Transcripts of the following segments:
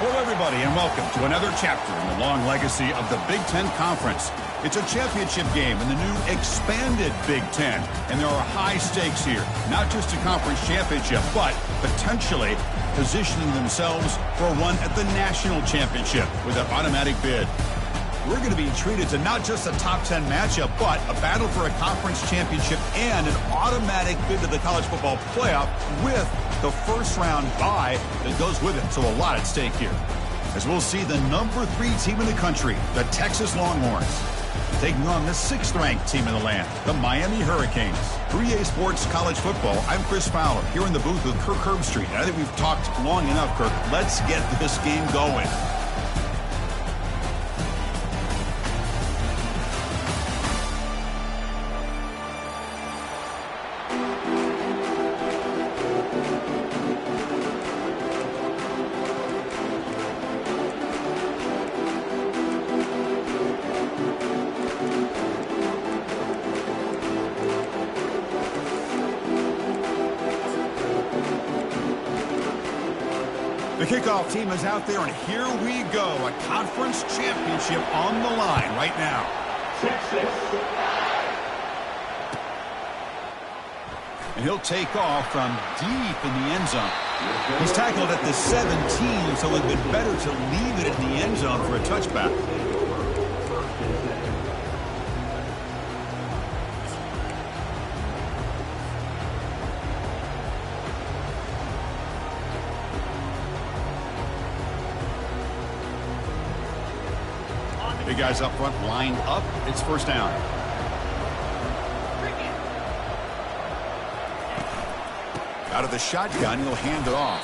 Hello, everybody, and welcome to another chapter in the long legacy of the Big Ten Conference. It's a championship game in the new expanded Big Ten, and there are high stakes here. Not just a conference championship, but potentially positioning themselves for one at the national championship with an automatic bid. We're going to be treated to not just a top 10 matchup, but a battle for a conference championship and an automatic bid to the college football playoff with the first round bye that goes with it. So a lot at stake here. As we'll see the number 3 team in the country, the Texas Longhorns, taking on the 6th ranked team in the land, the Miami Hurricanes. 3A Sports College Football, I'm Chris Fowler, here in the booth with Kirk Herbstreit. I think we've talked long enough, Kirk. Let's get this game going. The kickoff team is out there, and here we go. A conference championship on the line right now. And he'll take off from deep in the end zone. He's tackled at the 17, so it would have been better to leave it in the end zone for a touchback. Big guys up front lined up. It's first down. Out of the shotgun, he'll hand it off.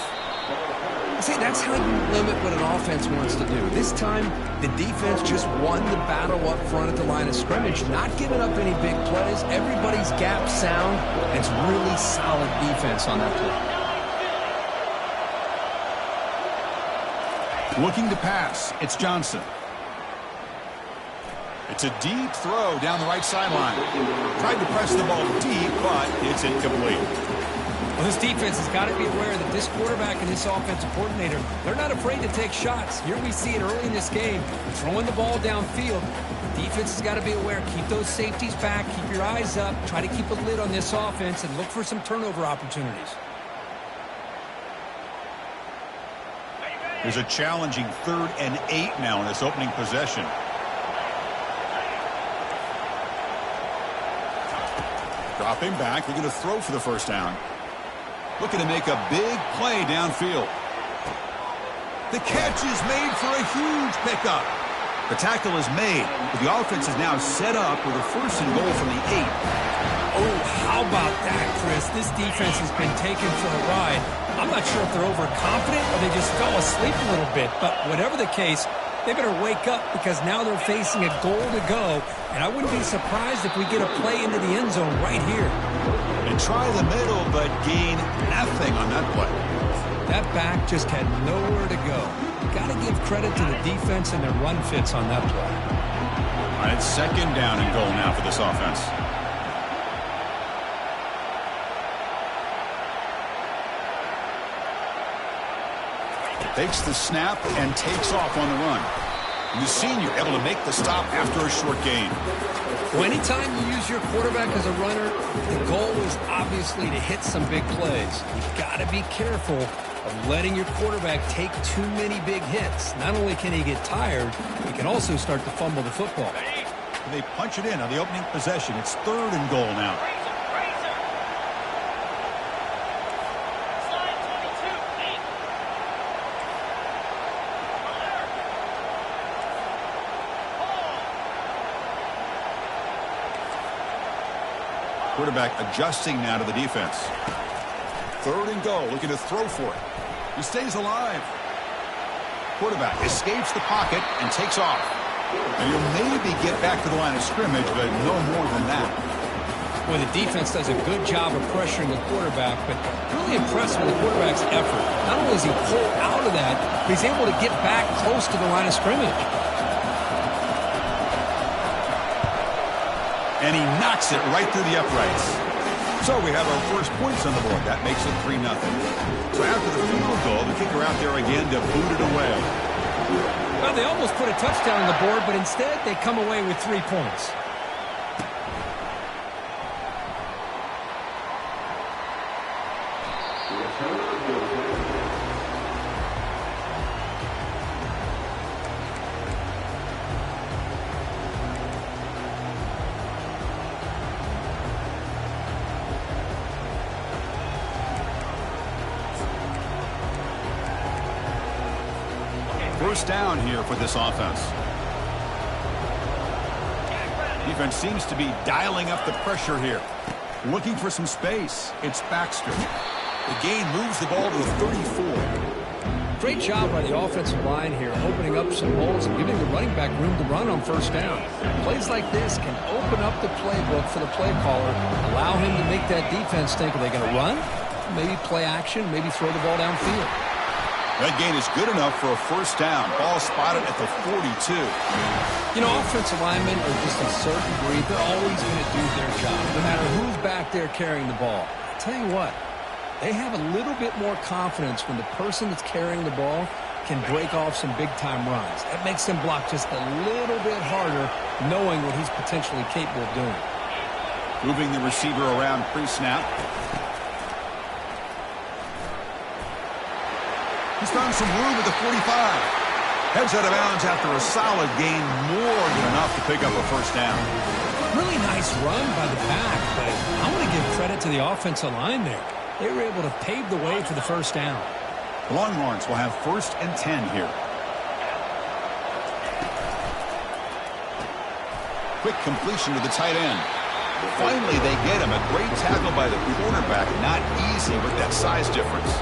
See, that's how you limit what an offense wants to do. This time, the defense just won the battle up front at the line of scrimmage, not giving up any big plays. Everybody's gap sound. It's really solid defense on that play. Looking to pass, it's Johnson. It's a deep throw down the right sideline. Tried to press the ball deep, but it's incomplete. Well, this defense has got to be aware that this quarterback and this offensive coordinator, they're not afraid to take shots. Here we see it early in this game, throwing the ball downfield. The defense has got to be aware. Keep those safeties back. Keep your eyes up. Try to keep a lid on this offense and look for some turnover opportunities. There's a challenging 3rd and 8 now in this opening possession. Dropping back, they're going to throw for the first down. Looking to make a big play downfield. The catch is made for a huge pickup. The tackle is made, but the offense is now set up with a 1st and goal from the 8. Oh, how about that, Chris? This defense has been taken for a ride. I'm not sure if they're overconfident or they just fell asleep a little bit, but whatever the case, they better wake up because now they're facing a goal to go, and I wouldn't be surprised if we get a play into the end zone right here. And try the middle, but gain nothing on that play. That back just had nowhere to go. Got to give credit to the defense and their run fits on that play. All right, it's 2nd down and goal now for this offense. Takes the snap and takes off on the run. And the senior able to make the stop after a short gain. Well, anytime you use your quarterback as a runner, the goal is obviously to hit some big plays. You've got to be careful of letting your quarterback take too many big hits. Not only can he get tired, he can also start to fumble the football. And they punch it in on the opening possession. It's 3rd and goal now. Quarterback adjusting now to the defense. 3rd and goal, looking to throw for it. He stays alive. Quarterback escapes the pocket and takes off. And he'll maybe get back to the line of scrimmage, but no more than that. Well, the defense does a good job of pressuring the quarterback, but really impressed with the quarterback's effort. Not only is he pulled out of that, but he's able to get back close to the line of scrimmage. And he knocks it right through the uprights. So we have our first points on the board. That makes it 3-0. So after the field goal, the kicker out there again to boot it away. Well, they almost put a touchdown on the board, but instead they come away with 3 points. First down here for this offense. Defense seems to be dialing up the pressure here. Looking for some space. It's Baxter. The gain moves the ball to the 34. Great job by the offensive line here, opening up some holes and giving the running back room to run on first down. Plays like this can open up the playbook for the play caller, allow him to make that defense think, are they going to run? Maybe play action, maybe throw the ball downfield. That gain is good enough for a first down. Ball spotted at the 42. You know, offensive linemen are just a certain breed. They're always going to do their job, no matter who's back there carrying the ball. I'll tell you what, they have a little bit more confidence when the person that's carrying the ball can break off some big-time runs. That makes them block just a little bit harder, knowing what he's potentially capable of doing. Moving the receiver around pre-snap. He's found some room at the 45. Heads out of bounds after a solid gain, more than enough to pick up a first down. Really nice run by the back, but I want to give credit to the offensive line there. They were able to pave the way for the first down. The Longhorns will have 1st and 10 here. Quick completion to the tight end. Finally, they get him. A great tackle by the quarterback. Not easy with that size difference.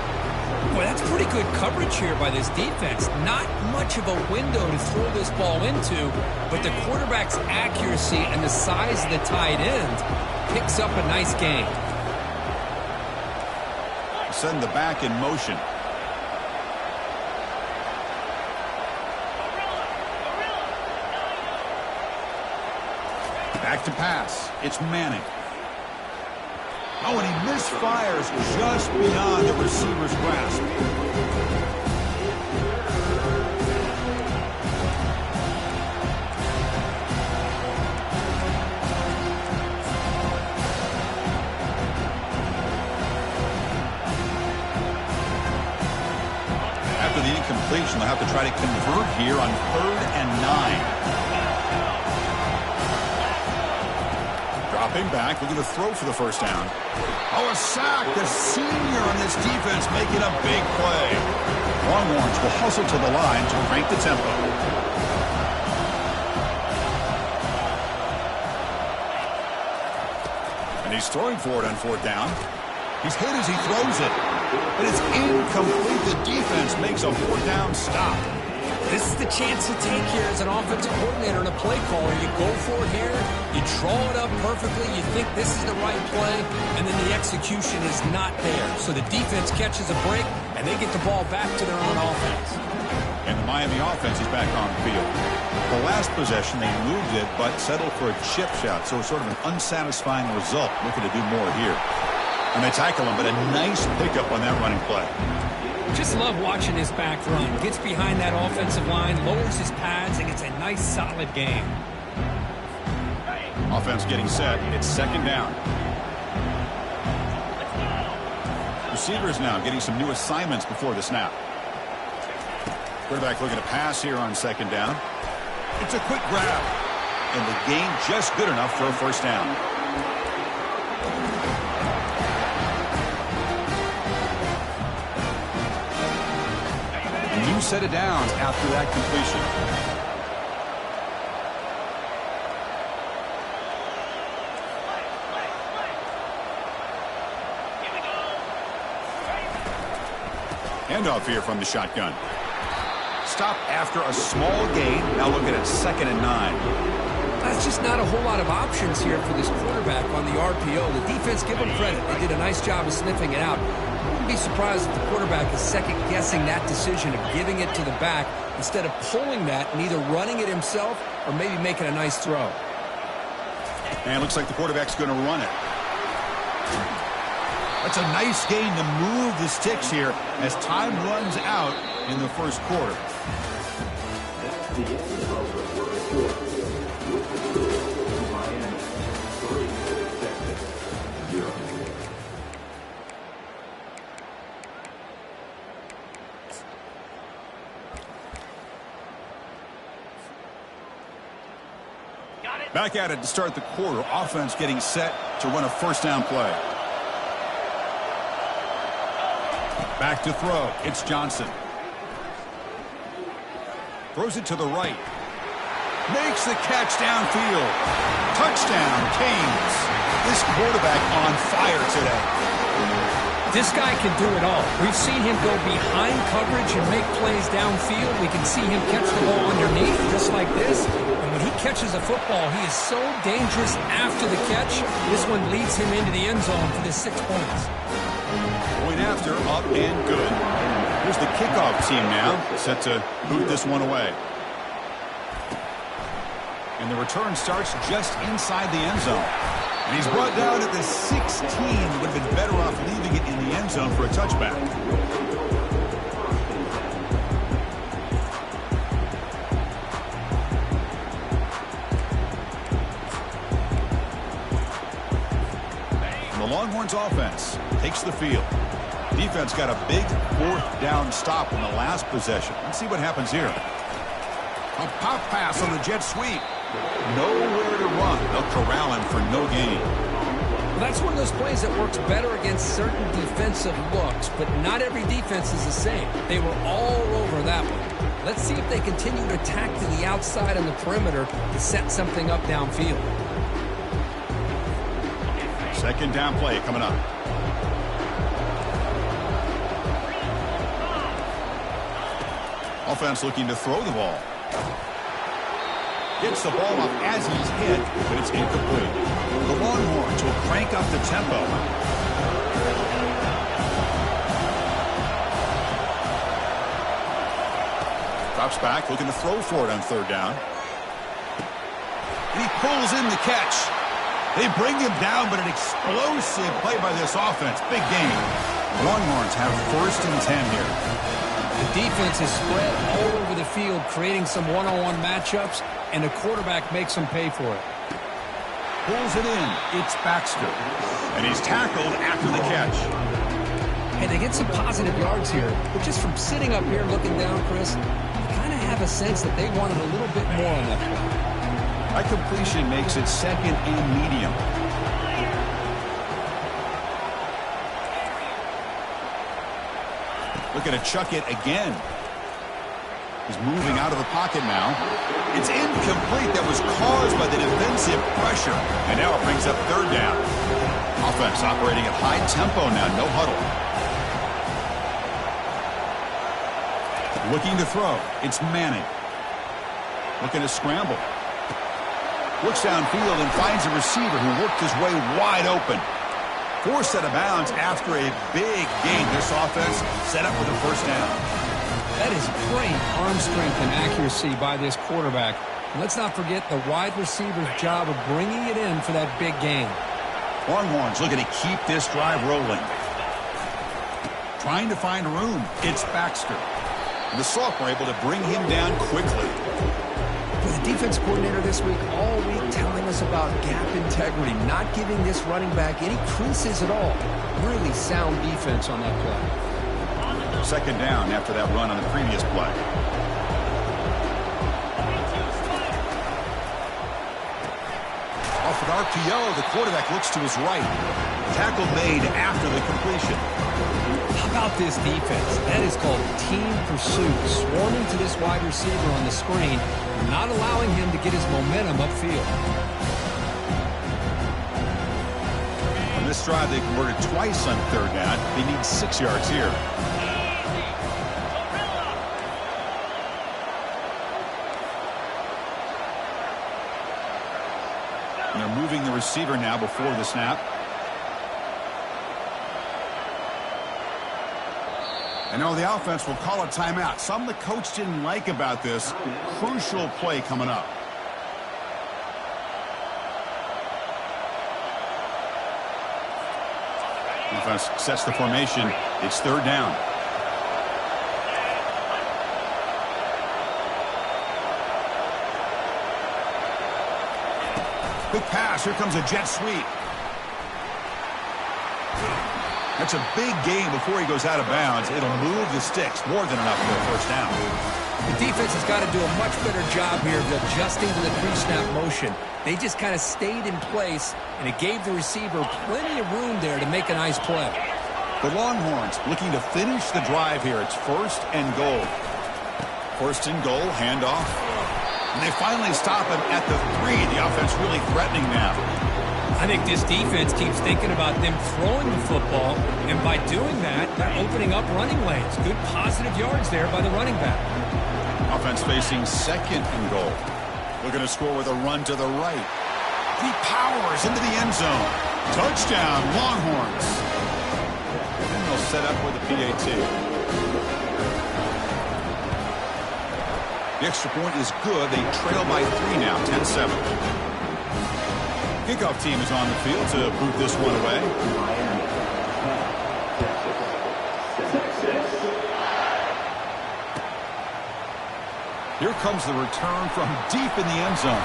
Boy, that's pretty good coverage here by this defense. Not much of a window to throw this ball into, but the quarterback's accuracy and the size of the tight end picks up a nice gain. Send the back in motion. Back to pass. It's Manning. Oh, and he misfires just beyond the receiver's grasp. After the incompletion, they'll have to try to convert here on 3rd and 9. Dropping back, looking to throw for the first down. Oh, a sack. The senior on this defense making a big play. Longhorns will hustle to the line to crank the tempo. And he's throwing for it on 4th down. He's hit as he throws it. But it's incomplete. The defense makes a 4th down stop. This is the chance you take here as an offensive coordinator and a play caller. You go for it here, you draw it up perfectly, you think this is the right play, and then the execution is not there. So the defense catches a break, and they get the ball back to their own offense. And the Miami offense is back on the field. The last possession, they moved it, but settled for a chip shot, so it's sort of an unsatisfying result. Looking to do more here. And they tackle him, but a nice pickup on that running play. Just love watching this back run. Gets behind that offensive line, lowers his pads, and gets a nice solid gain. Offense getting set. It's 2nd down. Receivers now getting some new assignments before the snap. Quarterback looking to pass here on 2nd down. It's a quick grab. And the gain just good enough for a first down. New set of downs after that completion. Handoff here from the shotgun. Stop after a small gain. Now looking at 2nd and 9. That's just not a whole lot of options here for this quarterback on the RPO. The defense, give them credit. They did a nice job of sniffing it out. I wouldn't be surprised if the quarterback is second-guessing that decision of giving it to the back instead of pulling that and either running it himself or maybe making a nice throw. And it looks like the quarterback's going to run it. That's a nice gain to move the sticks here as time runs out in the first quarter. Back at it to start the quarter. Offense getting set to run a first down play. Back to throw. It's Johnson. Throws it to the right. Makes the catch downfield. Touchdown, Canes. This quarterback on fire today. This guy can do it all. We've seen him go behind coverage and make plays downfield. We can see him catch the ball underneath, just like this. And when he catches a football, he is so dangerous after the catch. This one leads him into the end zone for the 6 points. Point after, up and good. Here's the kickoff team now, set to boot this one away. And the return starts just inside the end zone. And he's brought down at the 16. Would have been better off leaving it in the end zone for a touchback. And the Longhorns offense takes the field. Defense got a big fourth down stop in the last possession. Let's see what happens here. A pop pass on the jet sweep. Nowhere to run. They'll corral him for no gain. Well, that's one of those plays that works better against certain defensive looks, but not every defense is the same. They were all over that one. Let's see if they continue to attack to the outside on the perimeter to set something up downfield. Second down play coming up. Offense looking to throw the ball. Gets the ball up as he's hit, but it's incomplete. The Longhorns will crank up the tempo. Drops back, looking to throw for it on third down. And he pulls in the catch. They bring him down, but an explosive play by this offense. Big game. Longhorns have first and 10 here. The defense is spread all over the field, creating some one-on-one matchups, and the quarterback makes them pay for it. Pulls it in. It's Baxter. And he's tackled after the catch. Hey, they get some positive yards here, but just from sitting up here looking down, Chris, you kind of have a sense that they wanted a little bit more on that play. That completion makes it second and medium. Looking to chuck it again. He's moving out of the pocket now. It's incomplete. That was caused by the defensive pressure. And now it brings up third down. Offense operating at high tempo now. No huddle. Looking to throw. It's Manning. Looking to scramble. Looks downfield and finds a receiver who worked his way wide open. Forced out of bounds after a big gain. This offense set up with a first down. That is great arm strength and accuracy by this quarterback. And let's not forget the wide receiver's job of bringing it in for that big gain. Longhorns looking to keep this drive rolling. Trying to find room. It's Baxter. And the sophomore able to bring him down quickly. The defense coordinator this week all week telling us about gap integrity, not giving this running back any creases at all. Really sound defense on that play. Second down after that run on the previous play. Off an RPO, the quarterback looks to his right. Tackle made after the completion. How about this defense? That is called team pursuit. Swarming to this wide receiver on the screen, not allowing him to get his momentum upfield. On this drive, they converted twice on third down. They need 6 yards here. And they're moving the receiver now before the snap. And now the offense will call a timeout. Something the coach didn't like about this. Crucial play coming up. Defense sets the formation. It's third down. Quick pass. Here comes a jet sweep. That's a big gain before he goes out of bounds. It'll move the sticks more than enough for a first down. The defense has got to do a much better job here of adjusting to the pre-snap motion. They just kind of stayed in place, and it gave the receiver plenty of room there to make a nice play. The Longhorns looking to finish the drive here. It's first and goal. First and goal, handoff. And they finally stop him at the 3. The offense really threatening now. I think this defense keeps thinking about them throwing the football, and by doing that, they're opening up running lanes. Good positive yards there by the running back. Offense facing second and goal. Looking to score with a run to the right. He powers into the end zone. Touchdown, Longhorns. And they'll set up with a PAT. The extra point is good. They trail by 3 now, 10-7. Kickoff team is on the field to boot this one away. Here comes the return from deep in the end zone.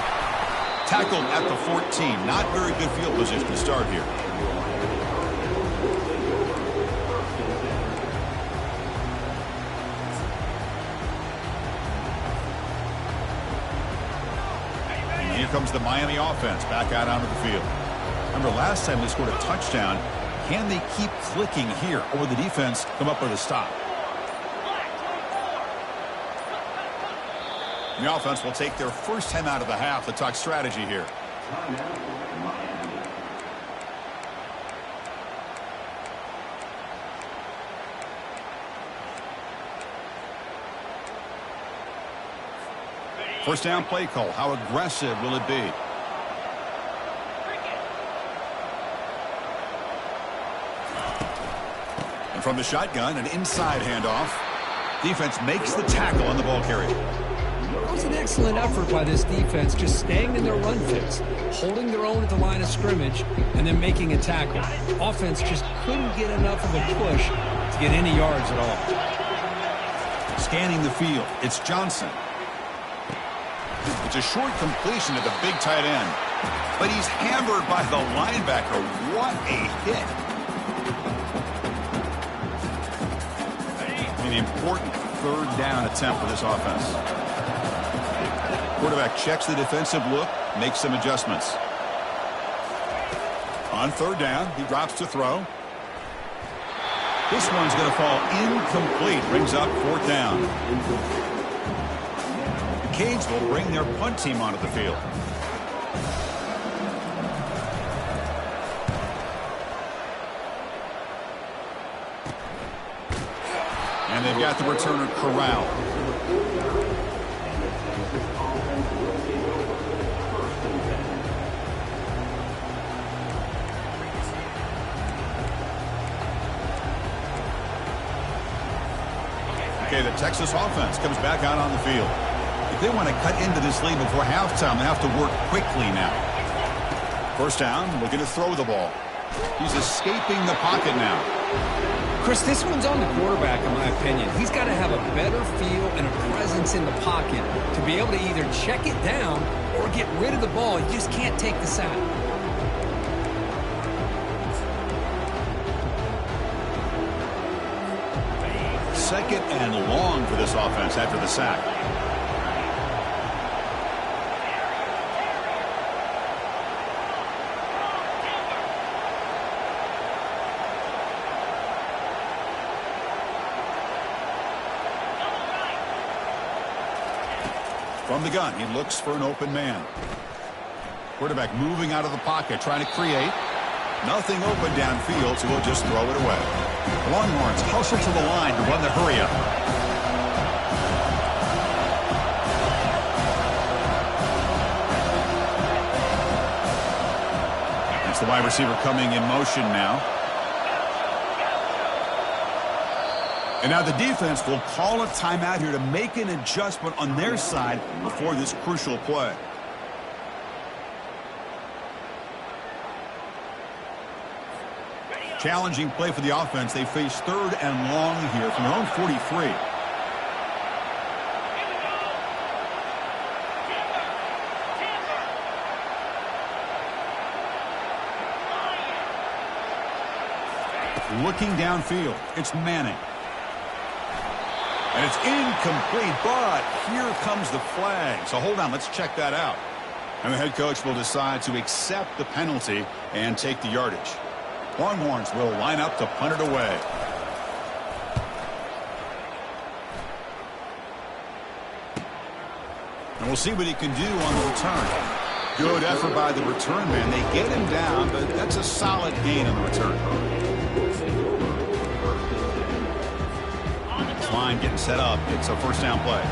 Tackled at the 14. Not very good field position to start here. And here comes the Miami offense back out onto the field. Remember, last time they scored a touchdown. Can they keep clicking here, or will the defense come up with a stop? The offense will take their first time out of the half to talk strategy here. First down play call. How aggressive will it be? And from the shotgun, an inside handoff. Defense makes the tackle on the ball carrier. It was an excellent effort by this defense, just staying in their run fix, holding their own at the line of scrimmage, and then making a tackle. Offense just couldn't get enough of a push to get any yards at all. Scanning the field, it's Johnson. It's a short completion to the big tight end, but he's hammered by the linebacker. What a hit. An important third down attempt for this offense. Quarterback checks the defensive look, makes some adjustments. On third down, he drops to throw. This one's going to fall incomplete. Brings up fourth down. The Canes will bring their punt team onto the field. And they've got the returner corralled. Okay, the Texas offense comes back out on the field. If they want to cut into this lead before halftime, they have to work quickly now. First down, looking to throw the ball. He's escaping the pocket now. Chris, this one's on the quarterback, in my opinion. He's got to have a better feel and a presence in the pocket to be able to either check it down or get rid of the ball. You just can't take the sack. Second and long for this offense after the sack. From the gun, he looks for an open man. Quarterback moving out of the pocket, trying to create. Nothing open downfield, so he'll just throw it away. Longhorns hustle to the line to run the hurry-up. That's the wide receiver coming in motion now. And now the defense will call a timeout here to make an adjustment on their side before this crucial play. Challenging play for the offense. They face 3rd and long here from their own 43. Looking downfield, it's Manning. And it's incomplete, but here comes the flag. So hold on, let's check that out. And the head coach will decide to accept the penalty and take the yardage. Longhorns will line up to punt it away. And we'll see what he can do on the return. Good effort by the return man. They get him down, but that's a solid gain on the return. Line getting set up. It's a first down play.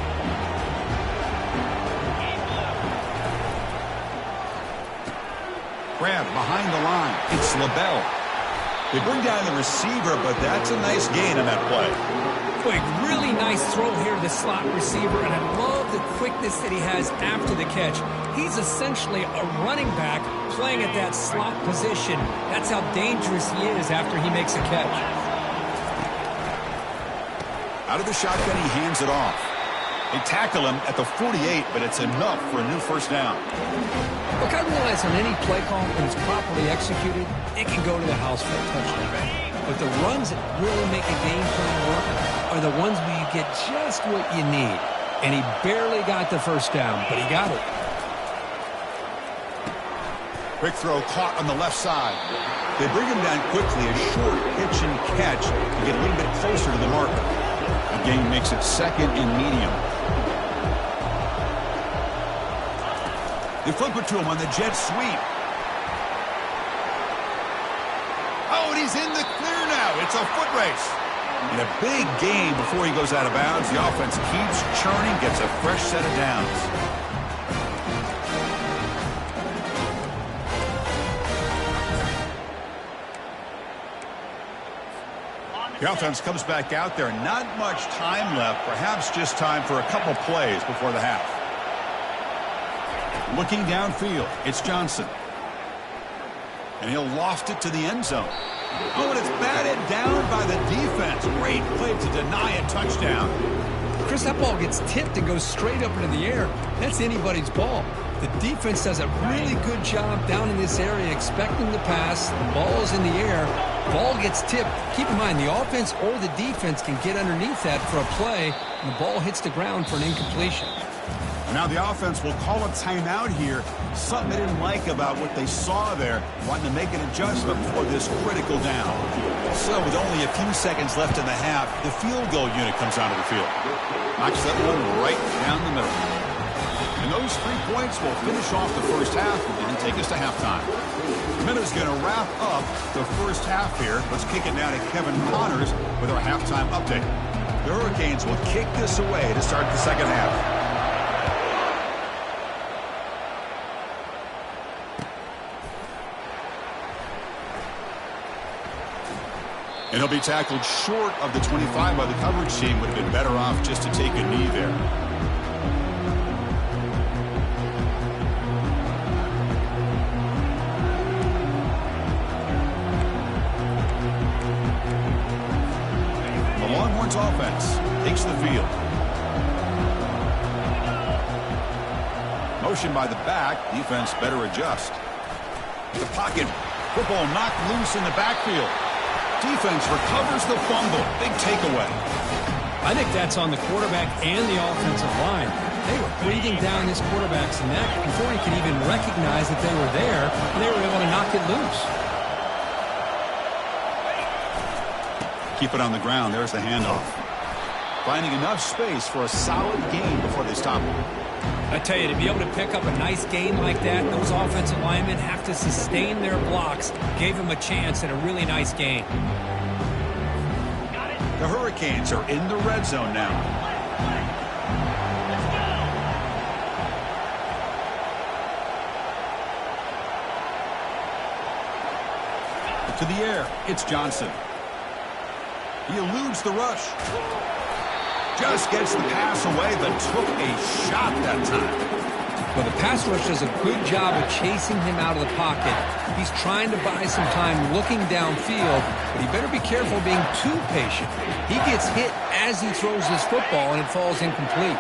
Grab behind the line. It's LaBelle. They bring down the receiver, but that's a nice gain on that play. Quick, really nice throw here to the slot receiver, and I love the quickness that he has after the catch. He's essentially a running back playing at that slot position. That's how dangerous he is after he makes a catch. Out of the shotgun, he hands it off. They tackle him at the 48, but it's enough for a new first down. Look, I realize on any play call, when it's properly executed, it can go to the house for a touchdown. But the runs that really make a game plan work are the ones where you get just what you need. And he barely got the first down, but he got it. Quick throw caught on the left side. They bring him down quickly, a short pitch and catch to get a little bit closer to the marker. The game makes it 2nd and medium. They flip it to him on the jet sweep. Oh, and he's in the clear now. It's a foot race. And a big gain before he goes out of bounds. The offense keeps churning, gets a fresh set of downs. The offense comes back out there. Not much time left. Perhaps just time for a couple plays before the half. Looking downfield, it's Johnson. And he'll loft it to the end zone. Oh, and it's batted down by the defense. Great play to deny a touchdown. Chris, that ball gets tipped and goes straight up into the air. That's anybody's ball. The defense does a really good job down in this area expecting the pass. The ball's in the air. Ball gets tipped. Keep in mind, the offense or the defense can get underneath that for a play, and the ball hits the ground for an incompletion. Now the offense will call a timeout here. Something they didn't like about what they saw there. Wanting to make an adjustment for this critical down. So with only a few seconds left in the half, the field goal unit comes onto the field. Knocks that one right down the middle. And those 3 points will finish off the first half and take us to halftime. Minuta's going to wrap up the first half here. Let's kick it now to Kevin Connors with our halftime update. The Hurricanes will kick this away to start the second half. And he'll be tackled short of the 25 by the coverage team. Would have been better off just to take a knee there. The Longhorns offense takes the field. Motion by the back. Defense better adjust. The pocket. Football knocked loose in the backfield. Defense recovers the fumble. Big takeaway. I think that's on the quarterback and the offensive line. They were breathing down this quarterback's neck before he could even recognize that they were there, and they were able to knock it loose. Keep it on the ground. There's the handoff. Finding enough space for a solid gain before they stop him. I tell you, to be able to pick up a nice gain like that, those offensive linemen have to sustain their blocks. Gave him a chance at a really nice gain. The Hurricanes are in the red zone now. To the air, it's Johnson. He eludes the rush. Just gets the pass away, but took a shot that time. Well, the pass rush does a good job of chasing him out of the pocket. He's trying to buy some time looking downfield, but he better be careful being too patient. He gets hit as he throws his football, and it falls incomplete.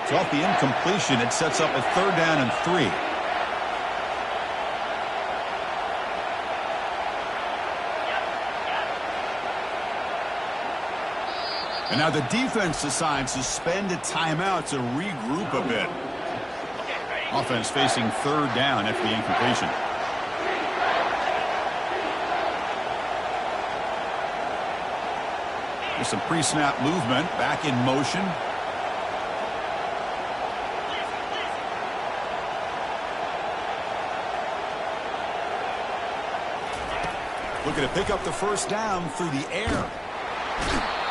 So off the incompletion, it sets up a 3rd down and 3. And now the defense decides to spend a timeout to regroup a bit. Offense facing 3rd down after the incompletion. There's some pre-snap movement, back in motion. Looking to pick up the 1st down through the air.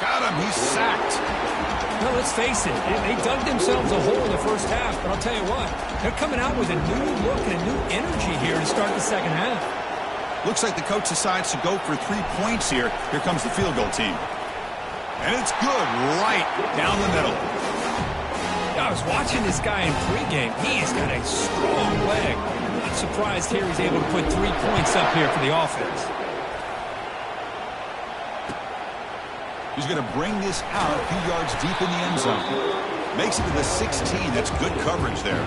Got him. He's sacked. Well, let's face it. They dug themselves a hole in the first half, but I'll tell you what, they're coming out with a new look and a new energy here to start the second half. Looks like the coach decides to go for 3 points here. Here comes the field goal team. And it's good right down the middle. I was watching this guy in pregame. He has got a strong leg. I'm not surprised here he's able to put 3 points up here for the offense. He's going to bring this out a few yards deep in the end zone. Makes it to the 16. That's good coverage there.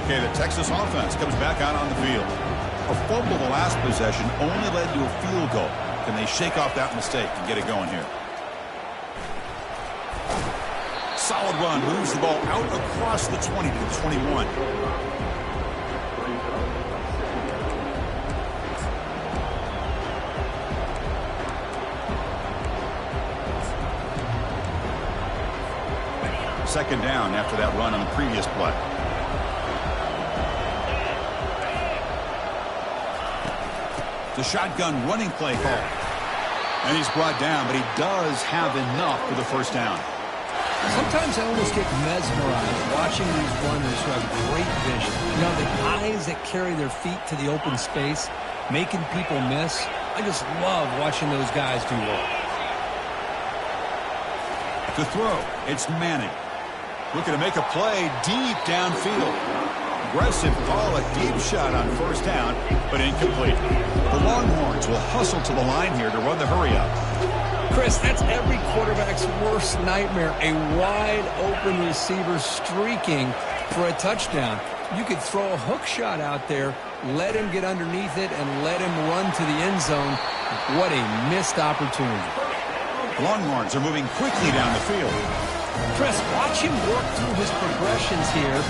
Okay, the Texas offense comes back out on the field. A fumble the last possession only led to a field goal. Can they shake off that mistake and get it going here? Solid run. Moves the ball out across the 20 to the 21. Second down after that run on the previous play. The shotgun running play call. And he's brought down, but he does have enough for the 1st down. Sometimes I almost get mesmerized watching these runners who have great vision. You know, the eyes that carry their feet to the open space, making people miss. I just love watching those guys do well. To throw, it's Manning. Looking to make a play deep downfield. Aggressive call, a deep shot on 1st down, but incomplete. The Longhorns will hustle to the line here to run the hurry up. Chris, that's every quarterback's worst nightmare. A wide open receiver streaking for a touchdown. You could throw a hook shot out there, let him get underneath it, and let him run to the end zone. What a missed opportunity. The Longhorns are moving quickly down the field. Chris, watch him work through his progressions here.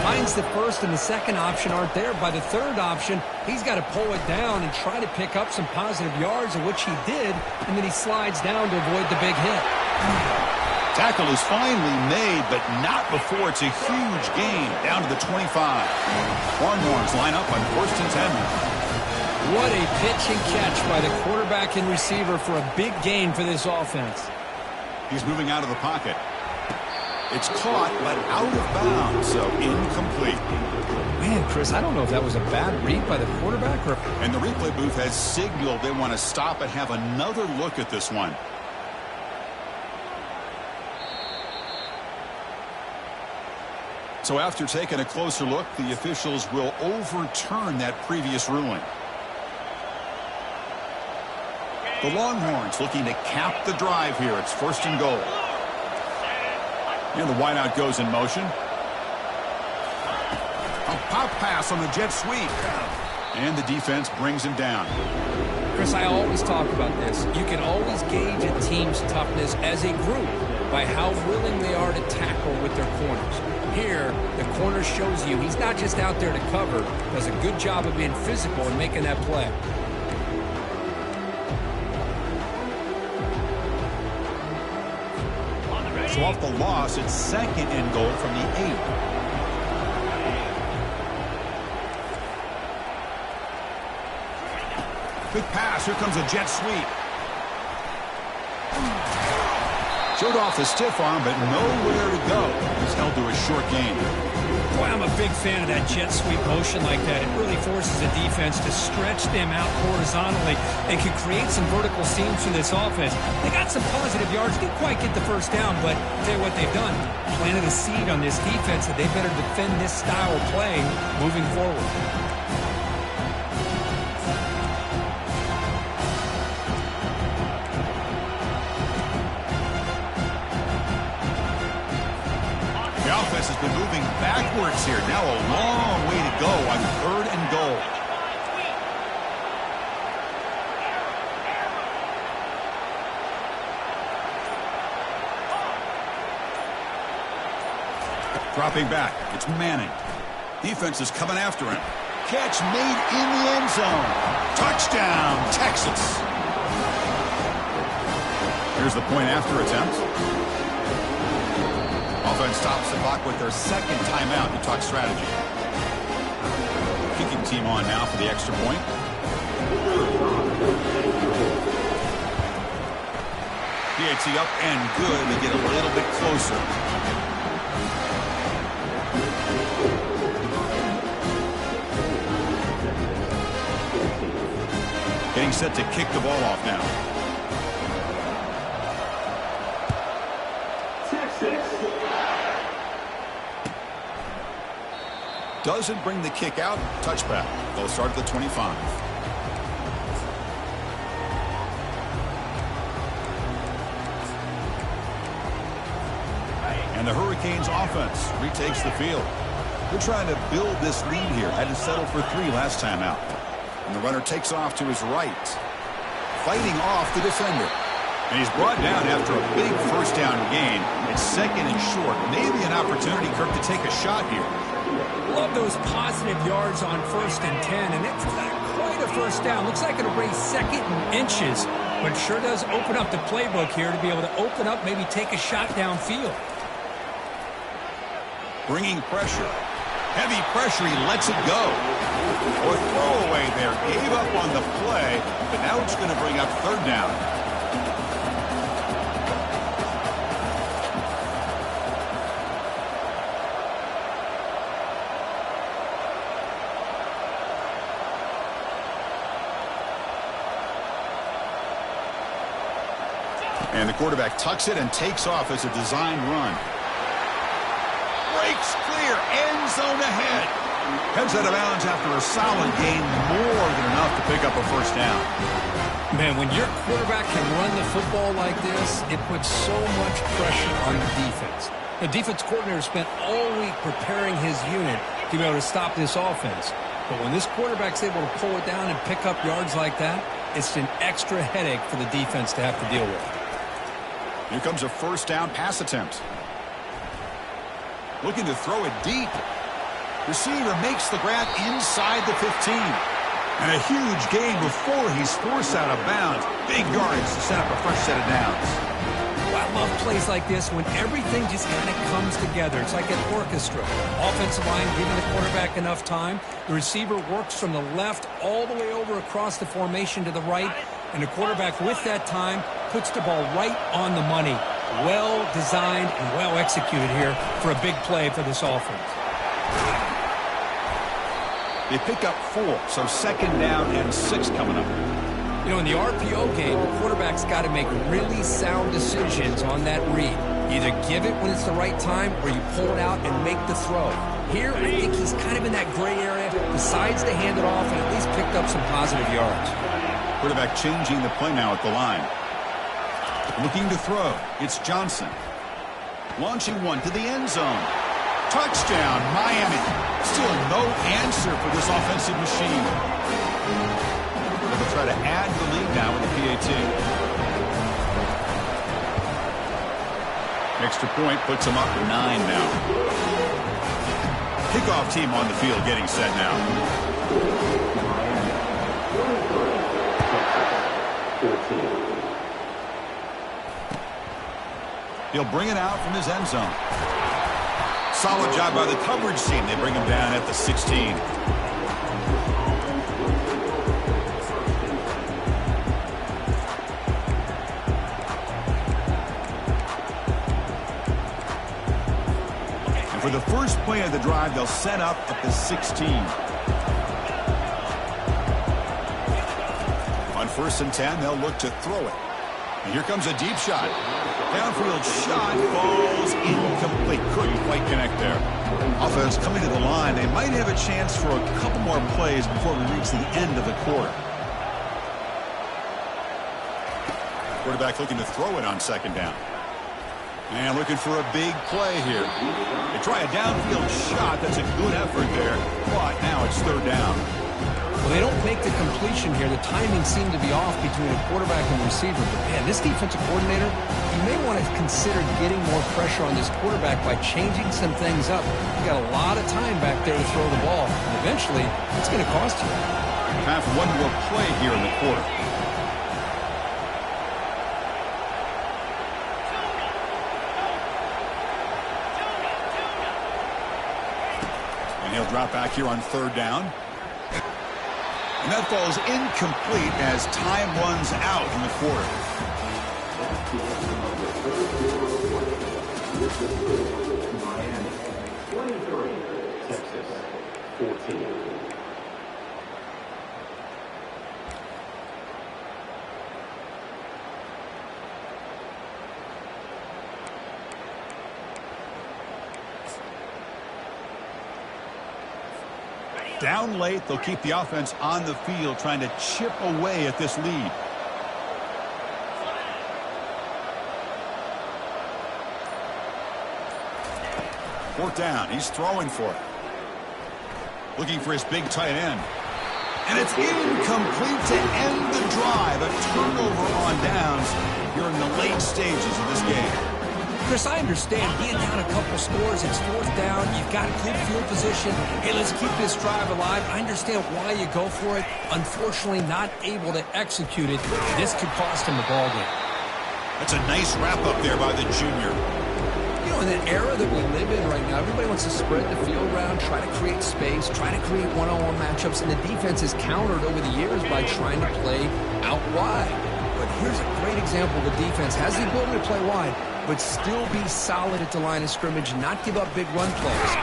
Finds the 1st and the 2nd option aren't there. By the 3rd option, he's got to pull it down and try to pick up some positive yards, of which he did, and then he slides down to avoid the big hit. Tackle is finally made, but not before it's a huge gain down to the 25. Longhorns line up on 1st and 10. What a pitch and catch by the quarterback and receiver for a big gain for this offense. He's moving out of the pocket. It's caught, but out of bounds, so incomplete. Man, Chris, I don't know if that was a bad read by the quarterback or... And the replay booth has signaled they want to stop and have another look at this one. So after taking a closer look, the officials will overturn that previous ruling. The Longhorns looking to cap the drive here. It's 1st and goal. And the wideout goes in motion. A pop pass on the jet sweep. And the defense brings him down. Chris, I always talk about this. You can always gauge a team's toughness as a group by how willing they are to tackle with their corners. Here, the corner shows you he's not just out there to cover, does a good job of being physical and making that play. So off the loss, it's 2nd and goal from the 8. Quick pass. Here comes a jet sweep. Showed off the stiff arm, but nowhere to go. He's held to a short gain. Wow, I'm a big fan of that jet sweep motion like that. It really forces the defense to stretch them out horizontally and can create some vertical seams for this offense. They got some positive yards. Didn't quite get the first down, but I'll tell you what they've done. Planted a seed on this defense that they better defend this style of play moving forward. The offense has been moving backwards here. Now a long way to go on 3rd and goal. Dropping back. It's Manning. Defense is coming after him. Catch made in the end zone. Touchdown, Texas. Here's the point after attempt. Offense stops the clock with their 2nd timeout to talk strategy. Kicking team on now for the extra point. PAT up and good. They get a little bit closer. Getting set to kick the ball off now. Doesn't bring the kick out. Touchback. They'll start at the 25. And the Hurricanes offense retakes the field. They're trying to build this lead here. Had to settle for 3 last time out. And the runner takes off to his right. Fighting off the defender. And he's brought down after a big first down gain. It's 2nd and short. Maybe an opportunity, Kirk, to take a shot here. Love those positive yards on 1st and 10, and it's not quite a first down. Looks like it'll raise 2nd and inches, but it sure does open up the playbook here to be able to open up, maybe take a shot downfield. Bringing pressure. Heavy pressure, he lets it go. Or throwaway there. Gave up on the play, but now it's going to bring up 3rd down. And the quarterback tucks it and takes off as a designed run. Breaks clear, end zone ahead. Heads out of bounds after a solid gain, more than enough to pick up a first down. Man, when your quarterback can run the football like this, it puts so much pressure on the defense. The defense coordinator spent all week preparing his unit to be able to stop this offense. But when this quarterback's able to pull it down and pick up yards like that, it's an extra headache for the defense to have to deal with. Here comes a first down pass attempt. Looking to throw it deep. Receiver makes the grab inside the 15. And a huge gain before he's forced out of bounds. Big yards to set up a fresh set of downs. Well, I love plays like this when everything just kind of comes together. It's like an orchestra. Offensive line giving the quarterback enough time. The receiver works from the left all the way over across the formation to the right. And the quarterback with that time puts the ball right on the money. Well designed and well executed here for a big play for this offense. They pick up 4, so 2nd down and 6 coming up. You know, in the RPO game, the quarterback's got to make really sound decisions on that read. Either give it when it's the right time or you pull it out and make the throw. Here, I think he's kind of in that gray area, decides to hand it off and at least picked up some positive yards. Quarterback changing the play now at the line. Looking to throw. It's Johnson. Launching one to the end zone. Touchdown, Miami. Still no answer for this offensive machine. They'll try to add the lead now with the PAT. Extra point puts them up 9 now. Kickoff team on the field getting set now. He'll bring it out from his end zone. Solid job by the coverage team. They bring him down at the 16. And for the first play of the drive, they'll set up at the 16. On 1st and 10, they'll look to throw it. And here comes a deep shot. Downfield shot falls incomplete. Couldn't quite connect there. Offense coming to the line. They might have a chance for a couple more plays before we reach the end of the quarter. Quarterback looking to throw it on 2nd down. And looking for a big play here. They try a downfield shot. That's a good effort there. But now it's 3rd down. Well, they don't make the completion here. The timing seemed to be off between a quarterback and receiver. But, man, this defensive coordinator, he may want to consider getting more pressure on this quarterback by changing some things up. You got a lot of time back there to throw the ball. And eventually, it's going to cost you. Have one more play here in the quarter. And he'll drop back here on 3rd down. And that falls incomplete as time runs out in the quarter. Miami 23, Texas 14. Down late, they'll keep the offense on the field trying to chip away at this lead. Fourth down, he's throwing for it. Looking for his big tight end. And it's incomplete to end the drive. A turnover on downs here in the late stages of this game. Chris, I understand being down a couple scores, it's 4th down, you've got good field position. Hey, let's keep this drive alive. I understand why you go for it. Unfortunately, not able to execute it. This could cost him the ball game. That's a nice wrap-up there by the junior. You know, in the era that we live in right now, everybody wants to spread the field around, try to create space, try to create one-on-one matchups, and the defense is countered over the years by trying to play out wide. But here's a great example of the defense has the ability to play wide, but still be solid at the line of scrimmage, not give up big run plays.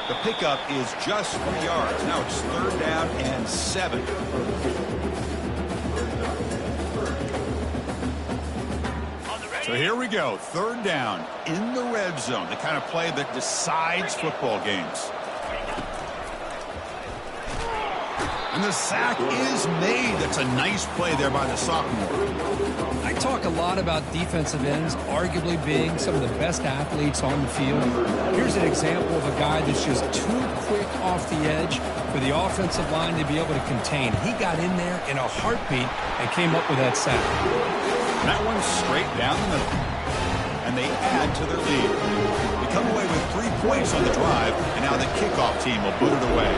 The pickup is just 3 yards. Now it's 3rd down and 7. So here we go, 3rd down in the red zone, the kind of play that decides football games. And the sack is made. That's a nice play there by the sophomore. I talk a lot about defensive ends arguably being some of the best athletes on the field. Here's an example of a guy that's just too quick off the edge for the offensive line to be able to contain. He got in there in a heartbeat and came up with that sack. That one's straight down the middle. And they add to their lead. They come away with 3 points on the drive, and now the kickoff team will boot it away.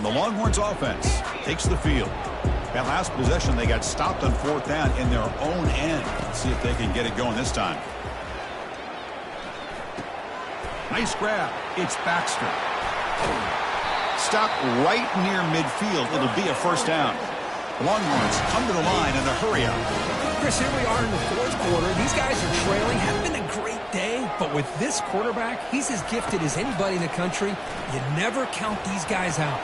The Longhorns offense takes the field. That last possession, they got stopped on 4th down in their own end. Let's see if they can get it going this time. Nice grab. It's Baxter. Stopped right near midfield. It'll be a 1st down. The Longhorns come to the line in a hurry up. Chris, here we are in the 4th quarter. These guys are trailing. Haven't been a great day, but with this quarterback, he's as gifted as anybody in the country. You never count these guys out.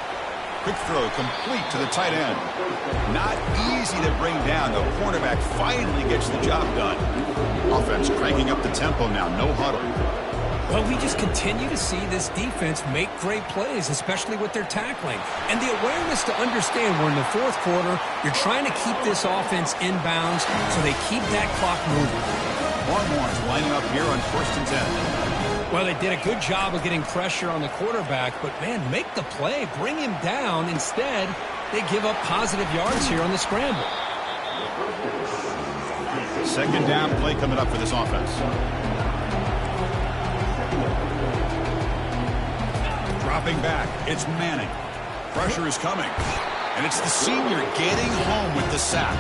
Quick throw complete to the tight end. Not easy to bring down. The cornerback finally gets the job done. Offense cranking up the tempo now. No huddle. Well, we just continue to see this defense make great plays, especially with their tackling. And the awareness to understand we're in the 4th quarter, you're trying to keep this offense in bounds so they keep that clock moving. Longhorns lining up here on 1st and 10. Well, they did a good job of getting pressure on the quarterback, but, man, make the play, bring him down. Instead, they give up positive yards here on the scramble. 2nd down play coming up for this offense. Dropping back, it's Manning. Pressure is coming. And it's the senior getting home with the sack.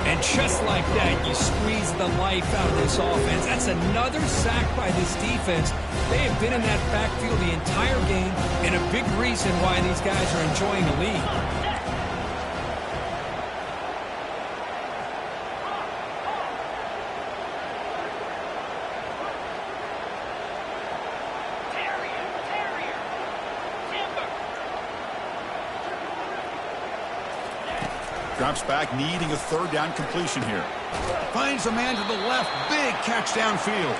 And just like that, you squeeze the life out of this offense. That's another sack by this defense. They have been in that backfield the entire game, and a big reason why these guys are enjoying the lead. Drops back, needing a third down completion here. Finds a man to the left. Big catch downfield.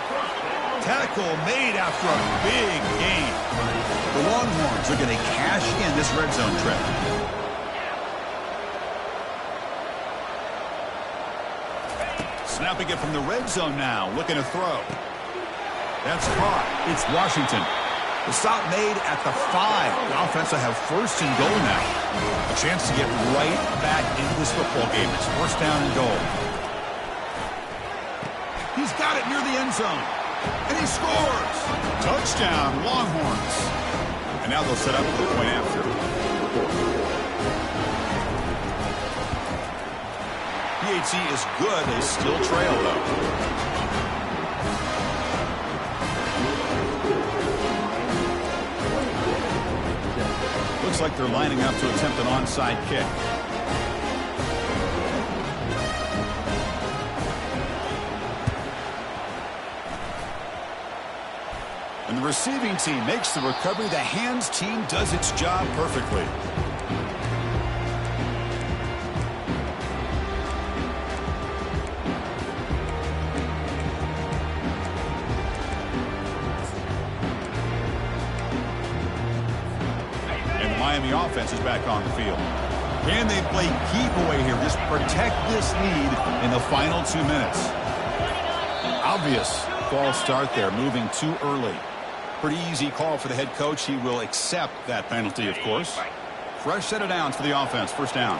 Tackle made after a big gain. The Longhorns are going to cash in this red zone trip. Snapping it from the red zone now. Looking to throw. That's caught. It's Washington. The stop made at the 5. The offense will have first and goal now. A chance to get right back into this football game. It's first down and goal. He's got it near the end zone. And he scores. Touchdown, Longhorns. And now they'll set up for the point after. PAT is good. They still trail, though. Looks like they're lining up to attempt an onside kick. And the receiving team makes the recovery. The hands team does its job perfectly. Miami offense is back on the field. Can they play keep away here? Just protect this lead in the final 2 minutes. Obvious false start there, moving too early. Pretty easy call for the head coach. He will accept that penalty, of course. Fresh set of downs for the offense. First down.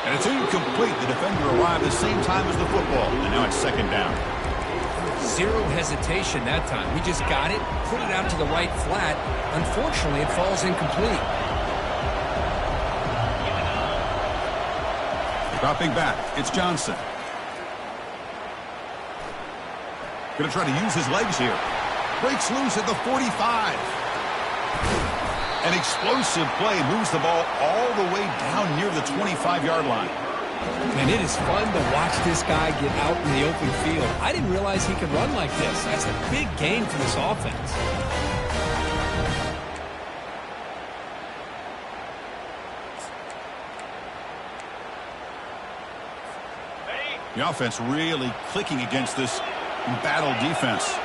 And it's incomplete. The defender arrived the same time as the football. And now it's second down. Zero hesitation that time. He just got it, put it out to the right flat. Unfortunately, it falls incomplete. Dropping back, it's Johnson. Going to try to use his legs here. Breaks loose at the 45. An explosive play moves the ball all the way down near the 25-yard line. And it is fun to watch this guy get out in the open field. I didn't realize he could run like this. That's a big gain for this offense. The offense really clicking against this embattled defense.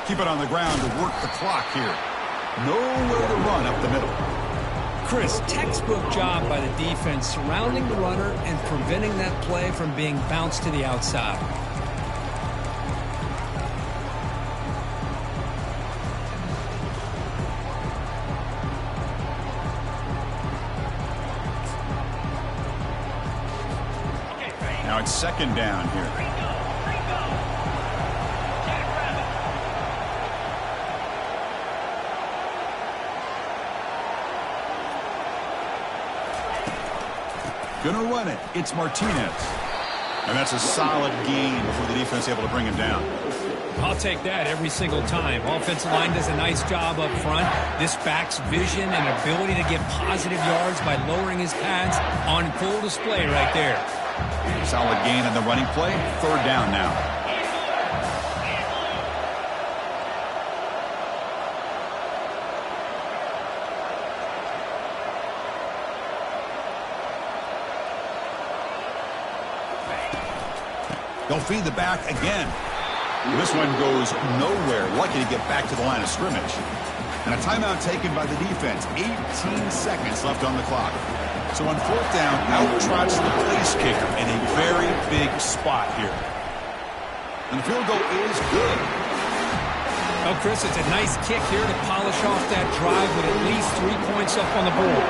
Keep it on the ground to work the clock here. Nowhere to run up the middle. Chris, textbook job by the defense surrounding the runner and preventing that play from being bounced to the outside. Now it's second down here. Gonna run it. It's Martinez. And that's a solid gain for the defense able to bring him down. I'll take that every single time. Offensive line does a nice job up front. This back's vision and ability to get positive yards by lowering his pads on full display right there. Solid gain in the running play. Third down now. They'll feed the back again. This one goes nowhere. Lucky to get back to the line of scrimmage. And a timeout taken by the defense. 18 seconds left on the clock. So on fourth down, out trots the place kicker in a very big spot here. And the field goal is good. Well, Chris, it's a nice kick here to polish off that drive with at least 3 points up on the board.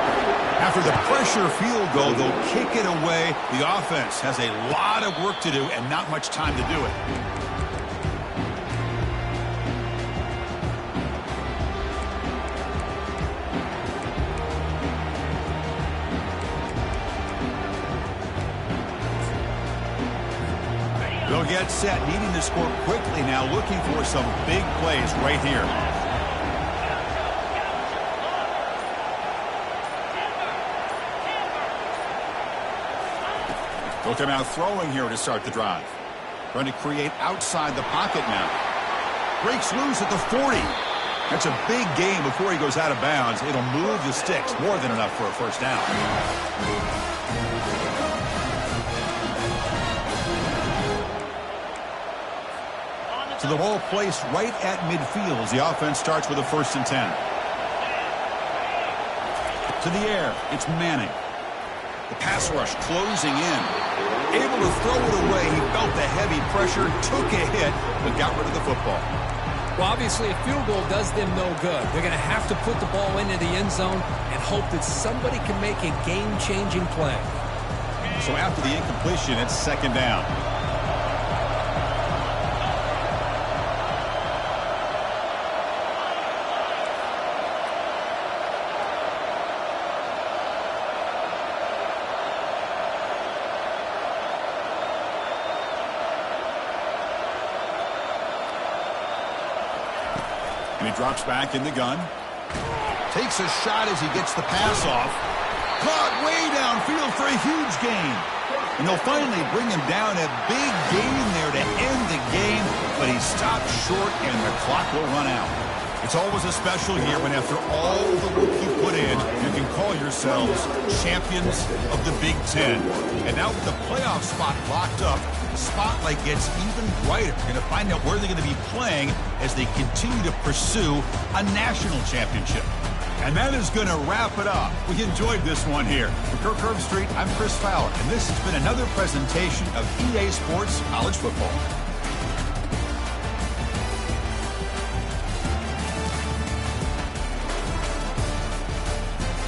After the pressure field goal, they'll kick it away. The offense has a lot of work to do and not much time to do it. They'll get set, needing to score quickly now, looking for some big plays right here. They'll come out throwing here to start the drive. Trying to create outside the pocket now. Breaks loose at the 40. That's a big gain before he goes out of bounds. It'll move the sticks, more than enough for a first down. So the ball placed right at midfield as the offense starts with a 1st and 10. To the air, it's Manning. The pass rush closing in. Able to throw it away. He felt the heavy pressure, took a hit, but got rid of the football. Well, obviously, a field goal does them no good. They're going to have to put the ball into the end zone and hope that somebody can make a game-changing play. So after the incompletion, it's 2nd down. And he drops back in the gun. Takes a shot as he gets the pass off. Caught way downfield for a huge gain. And they'll finally bring him down. A big gain there to end the game. But he stopped short and the clock will run out. It's always a special year when after all the work you put in, you can call yourselves champions of the Big Ten. And now with the playoff spot locked up, the spotlight gets even brighter. You're going to find out where they're going to be playing as they continue to pursue a national championship. And that is going to wrap it up. We enjoyed this one here. For Kirk Herbstreit, I'm Chris Fowler, and this has been another presentation of EA Sports College Football.